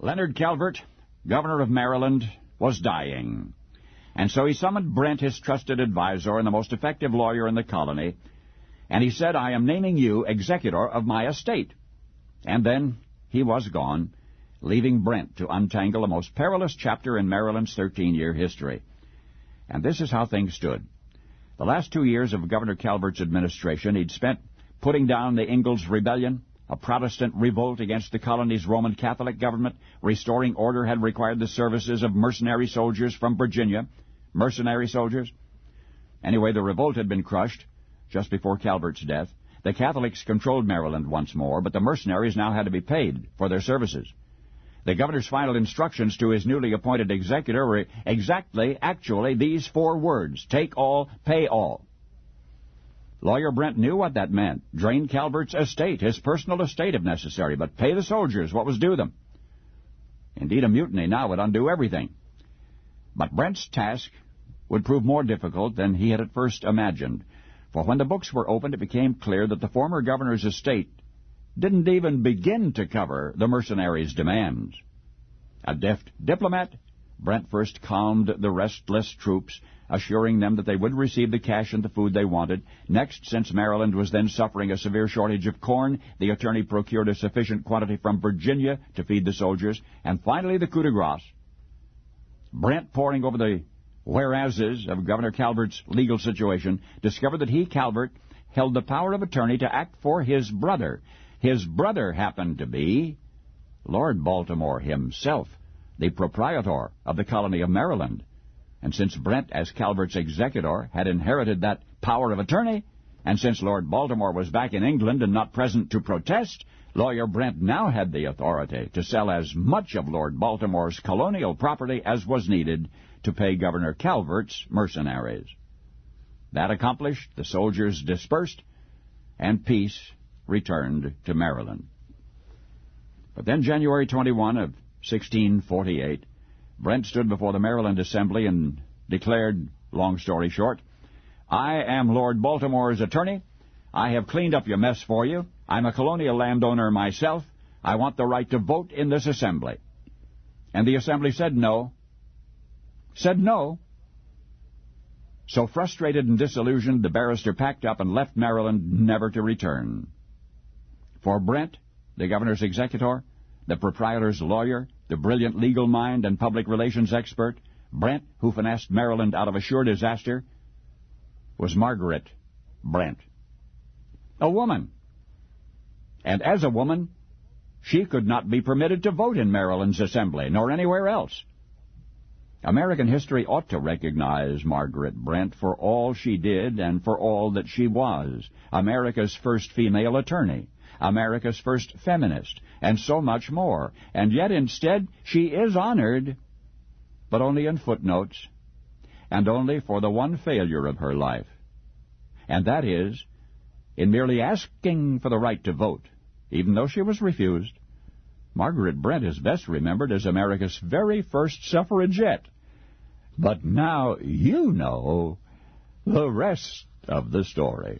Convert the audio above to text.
Leonard Calvert, governor of Maryland, was dying. And so he summoned Brent, his trusted advisor and the most effective lawyer in the colony, and he said, "I am naming you executor of my estate." And then he was gone, leaving Brent to untangle a most perilous chapter in Maryland's 13-year history. And this is how things stood. The last 2 years of Governor Calvert's administration he'd spent putting down the Ingalls Rebellion, a Protestant revolt against the colony's Roman Catholic government. Restoring order had required the services of mercenary soldiers from Virginia. Mercenary soldiers? Anyway, the revolt had been crushed just before Calvert's death. The Catholics controlled Maryland once more, but the mercenaries now had to be paid for their services. The governor's final instructions to his newly appointed executor were actually these 4 words: take all, pay all. Lawyer Brent knew what that meant. Drain Calvert's estate, his personal estate if necessary, but pay the soldiers what was due them. Indeed, a mutiny now would undo everything. But Brent's task would prove more difficult than he had at first imagined, for when the books were opened, it became clear that the former governor's estate didn't even begin to cover the mercenaries' demands. A deft diplomat, Brent first calmed the restless troops, assuring them that they would receive the cash and the food they wanted. Next, since Maryland was then suffering a severe shortage of corn, the attorney procured a sufficient quantity from Virginia to feed the soldiers. And finally, the coup de grace. Brent, poring over the whereases of Governor Calvert's legal situation, discovered that he, Calvert, held the power of attorney to act for his brother. His brother happened to be Lord Baltimore himself, the proprietor of the colony of Maryland. And since Brent, as Calvert's executor, had inherited that power of attorney, and since Lord Baltimore was back in England and not present to protest, Lawyer Brent now had the authority to sell as much of Lord Baltimore's colonial property as was needed to pay Governor Calvert's mercenaries. That accomplished, the soldiers dispersed, and peace returned to Maryland. But then January 21 of 1648, Brent stood before the Maryland Assembly and declared, long story short, "I am Lord Baltimore's attorney. I have cleaned up your mess for you. I'm a colonial landowner myself. I want the right to vote in this assembly." And the assembly said no. Said no. So frustrated and disillusioned, the barrister packed up and left Maryland, never to return. For Brent, the governor's executor, the proprietor's lawyer, the brilliant legal mind and public relations expert, Brent, who finessed Maryland out of a sure disaster, was Margaret Brent. A woman. And as a woman, she could not be permitted to vote in Maryland's assembly, nor anywhere else. American history ought to recognize Margaret Brent for all she did and for all that she was. America's first female attorney, America's first feminist, and so much more. And yet instead she is honored, but only in footnotes, and only for the one failure of her life. And that is in merely asking for the right to vote, even though she was refused. Margaret Brent is best remembered as America's very first suffragette. But now you know the rest of the story.